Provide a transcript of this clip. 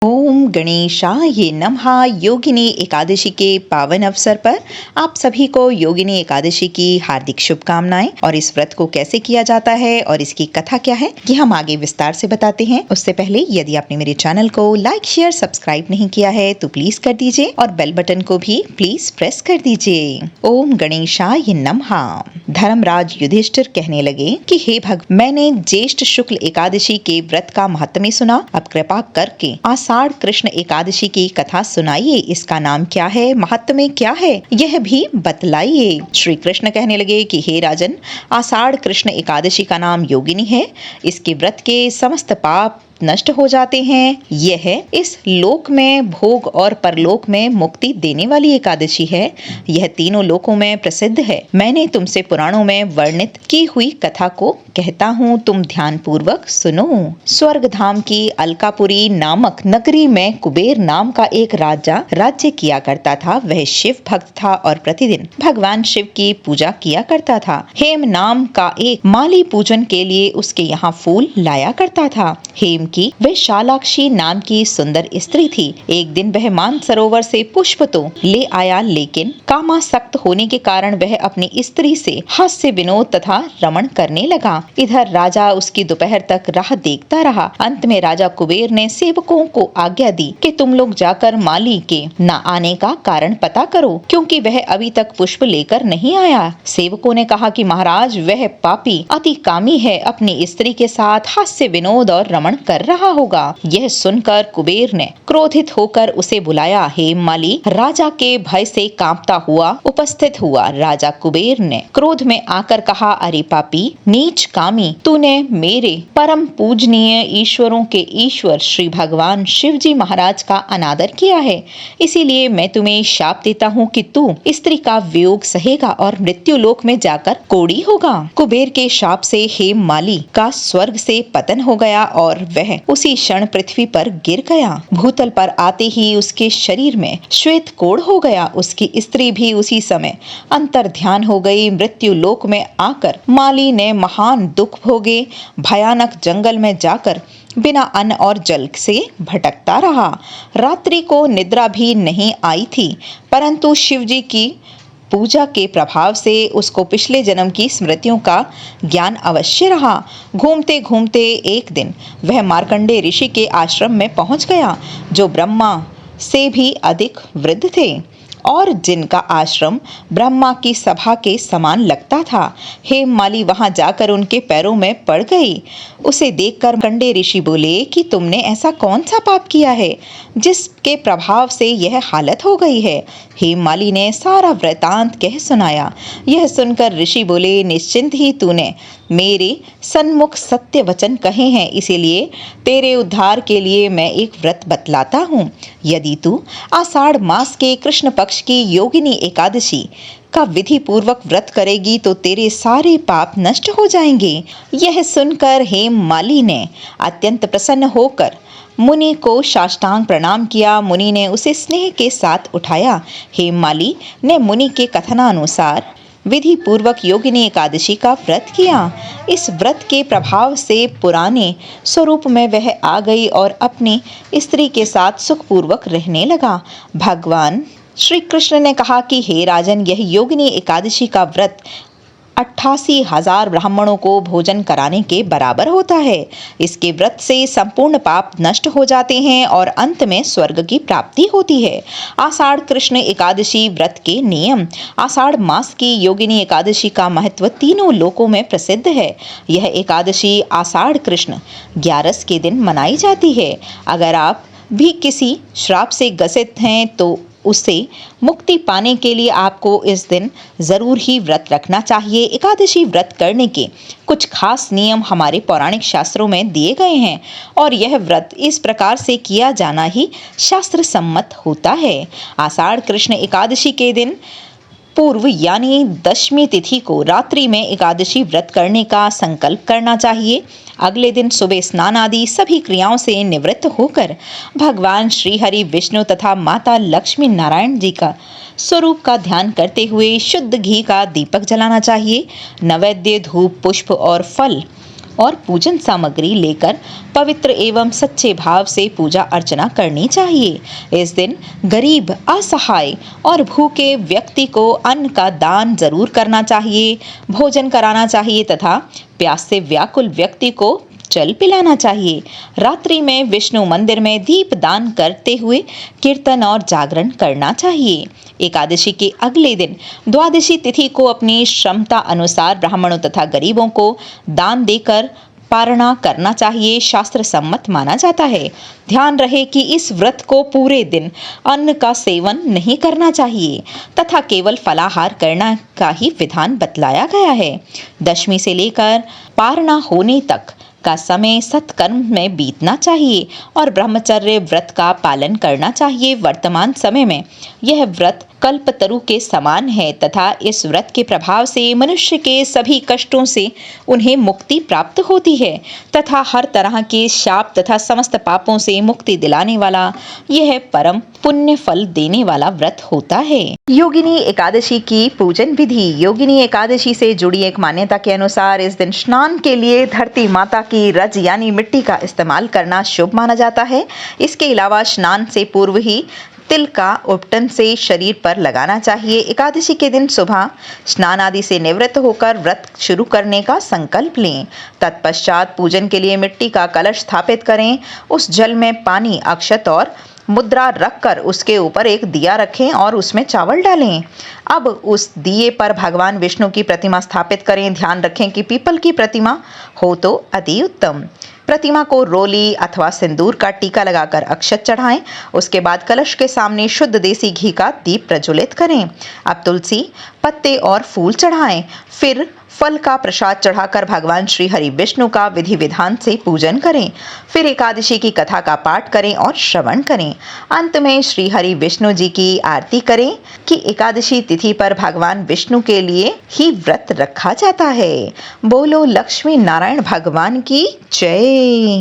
ओम गणेशाय नमः। योगिनी एकादशी के पावन अवसर पर आप सभी को योगिनी एकादशी की हार्दिक शुभकामनाएं। और इस व्रत को कैसे किया जाता है और इसकी कथा क्या है ये हम आगे विस्तार से बताते हैं। उससे पहले यदि आपने मेरे चैनल को लाइक शेयर सब्सक्राइब नहीं किया है तो प्लीज कर दीजिए और बेल बटन को भी प्लीज प्रेस कर दीजिए। ओम गणेशाय नमः। धर्मराज युधिष्ठिर कहने लगे कि हे भगवान, मैंने ज्येष्ठ शुक्ल एकादशी के व्रत का महात्म्य सुना। अब कृपा करके आषाढ़ कृष्ण एकादशी की कथा सुनाइए। इसका नाम क्या है, महात्म्य क्या है, यह भी बतलाइए। श्री कृष्ण कहने लगे कि हे राजन, आषाढ़ कृष्ण एकादशी का नाम योगिनी है। इसके व्रत के समस्त पाप नष्ट हो जाते हैं। यह इस लोक में भोग और परलोक में मुक्ति देने वाली एकादशी है। यह तीनों लोकों में प्रसिद्ध है। मैंने तुमसे पुराणों में वर्णित की हुई कथा को कहता हूँ, तुम ध्यान पूर्वक सुनो। स्वर्ग धाम की अलकापुरी नामक नगरी में कुबेर नाम का एक राजा राज्य किया करता था। वह शिव भक्त था और प्रतिदिन भगवान शिव की पूजा किया करता था। हेम नाम का एक माली पूजन के लिए उसके यहाँ फूल लाया करता था। हेम की वह शालाक्षी नाम की सुंदर स्त्री थी। एक दिन वह मानसरोवर से पुष्प तो ले आया, लेकिन कामासक्त होने के कारण वह अपनी स्त्री से हास्य विनोद तथा रमण करने लगा। इधर राजा उसकी दोपहर तक राह देखता रहा। अंत में राजा कुबेर ने सेवकों को आज्ञा दी कि तुम लोग जाकर माली के न आने का कारण पता करो, क्योंकि वह अभी तक पुष्प लेकर नहीं आया। सेवकों ने कहा कि महाराज, वह पापी अति कामी है, अपनी स्त्री के साथ हास्य विनोद और रमण कर रहा होगा। यह सुनकर कुबेर ने क्रोधित होकर उसे बुलाया। हेम माली राजा के भय से कांपता हुआ उपस्थित हुआ। राजा कुबेर ने क्रोध में आकर कहा, अरे पापी, नीच कामी, तूने मेरे परम पूजनीय ईश्वरों के ईश्वर श्री भगवान शिव जी महाराज का अनादर किया है। इसीलिए मैं तुम्हें शाप देता हूँ कि तू स्त्री का वियोग सहेगा और मृत्यु लोक में जाकर कोड़ी होगा। कुबेर के शाप से हेम माली का स्वर्ग से पतन हो गया और वह उसी क्षण पृथ्वी पर गिर गया। भूतल पर आते ही उसके शरीर में श्वेत कोढ़ हो गया। उसकी स्त्री भी उसी समय अंतर ध्यान हो गई। मृत्यु लोक में आकर माली ने महान दुख भोगे। भयानक जंगल में जाकर बिना अन्न और जल से भटकता रहा। रात्रि को निद्रा भी नहीं आई थी, परंतु शिवजी की पूजा के प्रभाव से उसको पिछले जन्म की स्मृतियों का ज्ञान अवश्य रहा। घूमते घूमते एक दिन वह मार्कंडे ऋषि के आश्रम में पहुंच गया, जो ब्रह्मा से भी अधिक वृद्ध थे और जिनका आश्रम ब्रह्मा की सभा के समान लगता था। हेम माली वहां जाकर उनके पैरों में पड़ गई। उसे देखकर मार्कंडे ऋषि बोले कि तुमने ऐसा कौन सा पाप किया है जिसके प्रभाव से यह हालत हो गई है। हेम माली ने सारा वृतांत कह सुनाया। यह सुनकर ऋषि बोले, निश्चिंत ही तूने मेरे सन्मुख सत्य वचन कहे हैं, इसीलिए तेरे उद्धार के लिए मैं एक व्रत बतलाता हूँ। यदि तू आषाढ़ मास के कृष्ण पक्ष की योगिनी एकादशी का विधि पूर्वक व्रत करेगी तो तेरे सारे पाप नष्ट हो जाएंगे। यह सुनकर हेम माली ने अत्यंत प्रसन्न होकर मुनि को साष्टांग प्रणाम किया। मुनि ने उसे स्नेह के साथ उठाया। हेम माली ने मुनि के कथनानुसार विधि पूर्वक योगिनी एकादशी का व्रत किया। इस व्रत के प्रभाव से पुराने स्वरूप में वह आ गई और अपनी स्त्री के साथ सुखपूर्वक रहने लगा। भगवान श्री कृष्ण ने कहा कि हे राजन, यह योगिनी एकादशी का व्रत 88,000 ब्राह्मणों को भोजन कराने के बराबर होता है। इसके व्रत से संपूर्ण पाप नष्ट हो जाते हैं और अंत में स्वर्ग की प्राप्ति होती है। आषाढ़ कृष्ण एकादशी व्रत के नियम। आषाढ़ मास की योगिनी एकादशी का महत्व तीनों लोकों में प्रसिद्ध है। यह एकादशी आषाढ़ कृष्ण 11 के दिन मनाई जाती है। अगर आप भी किसी श्राप से ग्रसित हैं तो उससे मुक्ति पाने के लिए आपको इस दिन जरूर ही व्रत रखना चाहिए। एकादशी व्रत करने के कुछ खास नियम हमारे पौराणिक शास्त्रों में दिए गए हैं और यह व्रत इस प्रकार से किया जाना ही शास्त्र सम्मत होता है। आषाढ़ कृष्ण एकादशी के दिन पूर्व यानी दशमी तिथि को रात्रि में एकादशी व्रत करने का संकल्प करना चाहिए। अगले दिन सुबह स्नान आदि सभी क्रियाओं से निवृत्त होकर भगवान श्री हरि विष्णु तथा माता लक्ष्मी नारायण जी का स्वरूप का ध्यान करते हुए शुद्ध घी का दीपक जलाना चाहिए। नैवेद्य धूप पुष्प और फल और पूजन सामग्री लेकर पवित्र एवं सच्चे भाव से पूजा अर्चना करनी चाहिए। इस दिन गरीब, असहाय और भूखे व्यक्ति को अन्न का दान जरूर करना चाहिए, भोजन कराना चाहिए तथा प्यास से व्याकुल व्यक्ति को जल पिलाना चाहिए। रात्रि में विष्णु मंदिर में दीप दान करते हुए कीर्तन और जागरण करना चाहिए। एकादशी के अगले दिन द्वादशी तिथि को अपनी क्षमता अनुसार ब्राह्मणों तथा गरीबों को दान देकर पारणा करना चाहिए, शास्त्र सम्मत माना जाता है। ध्यान रहे कि इस व्रत को पूरे दिन अन्न का सेवन नहीं करना चाहिए तथा केवल फलाहार करना का ही विधान बतलाया गया है। दशमी से लेकर पारणा होने तक का समय सत्कर्म में बीतना चाहिए और ब्रह्मचर्य व्रत का पालन करना चाहिए। वर्तमान समय में यह व्रत कल्पतरु के समान है तथा इस व्रत के प्रभाव से मनुष्य के सभी कष्टों से उन्हें मुक्ति प्राप्त होती है तथा हर तरह के शाप तथा समस्त पापों से मुक्ति दिलाने वाला यह परम पुण्य फल देने वाला व्रत होता है। योगिनी एकादशी की पूजन विधि। योगिनी एकादशी से जुड़ी एक मान्यता के अनुसार इस दिन स्नान के लिए धरती माता की रज यानी मिट्टी का इस्तेमाल करना शुभ माना जाता है। इसके अलावा स्नान से पूर्व ही तिल का उपटन से शरीर पर लगाना चाहिए। एकादशी के दिन सुबह स्नान आदि से निवृत्त होकर व्रत शुरू करने का संकल्प लें। तत्पश्चात पूजन के लिए मिट्टी का कलश स्थापित करें। उस जल में पानी, अक्षत और मुद्रा रखकर उसके ऊपर एक दिया रखें और उसमें चावल डालें। अब उस दिए पर भगवान विष्णु की प्रतिमा स्थापित करें। ध्यान रखें कि पीपल की प्रतिमा हो तो अति उत्तम। प्रतिमा को रोली अथवा सिंदूर का टीका लगाकर अक्षत चढ़ाएं। उसके बाद कलश के सामने शुद्ध देसी घी का दीप प्रज्वलित करें। अब तुलसी पत्ते और फूल चढ़ाएं। फिर फल का प्रसाद चढ़ाकर भगवान श्री हरि विष्णु का विधि विधान से पूजन करें। फिर एकादशी की कथा का पाठ करें और श्रवण करें। अंत में श्री हरि विष्णु जी की आरती करें कि एकादशी तिथि पर भगवान विष्णु के लिए ही व्रत रखा जाता है। बोलो लक्ष्मी नारायण भगवान की जय।